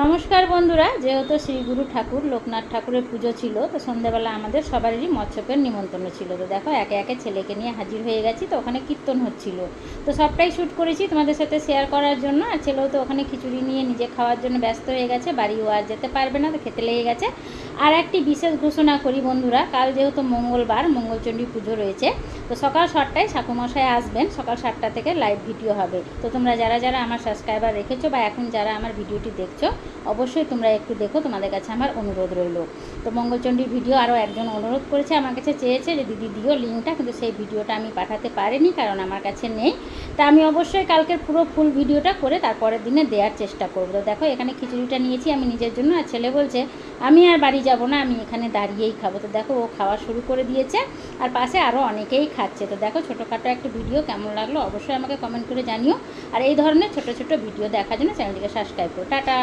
নমস্কার বন্ধুরা, যেহেতু শ্রী গুরু ঠাকুর লোকনাথ ঠাকুরের পুজো ছিল, তো সন্ধ্যাবেলা আমাদের সবারই মৎস্যকের নিমন্ত্রণ ছিল। তো দেখো একে একে ছেলেকে নিয়ে হাজির হয়ে গেছি। তো ওখানে কীর্তন হচ্ছিল, তো সবটাই শ্যুট করেছি তোমাদের সাথে শেয়ার করার জন্য। আর ছেলেও তো ওখানে খিচুড়ি নিয়ে নিজে খাওয়ার জন্য ব্যস্ত হয়ে গেছে, বাড়িও আর যেতে পারবে না, তো খেতে লেগে গেছে। আর একটি বিশেষ ঘোষণা করি বন্ধুরা, কাল যেহেতু মঙ্গলবার, মঙ্গলচণ্ডী পুজো রয়েছে, তো সকাল 7টায় ঠাকুরমশাই আসবেন, সকাল 7টা থেকে লাইভ ভিডিও হবে। তো তোমরা যারা যারা আমার সাবস্ক্রাইবার রেখেছো বা এখন যারা আমার ভিডিওটি দেখছো, অবশ্যই তোমরা একটু দেখো, তোমাদের কাছে আমার অনুরোধ রইল। তো মঙ্গলচণ্ডীর ভিডিও আরও একজন অনুরোধ করেছে, আমার কাছে চেয়েছে যে দিদি দিও লিঙ্কটা, কিন্তু সেই ভিডিওটা আমি পাঠাতে পারিনি কারণ আমার কাছে নেই। তা আমি অবশ্যই কালকের পুরো ফুল ভিডিওটা করে তারপরের দিনে দেওয়ার চেষ্টা করবো। তো দেখো এখানে খিচুড়িটা নিয়েছি আমি নিজের জন্য, আর ছেলে বলছে আমি আর বাড়ি যাব না, আমি এখানে দাঁড়িয়েই খাবো। তো দেখো ও খাওয়া শুরু করে দিয়েছে, আর পাশে আরও অনেকেই খাচ্ছে। তো দেখো ছোটোখাটো একটা ভিডিও কেমন লাগলো অবশ্যই আমাকে কমেন্ট করে জানিও। আর এই ধরনের ছোটো ছোটো ভিডিও দেখার জন্য চ্যানেলটিকে সাবস্ক্রাইব করো। টাটা।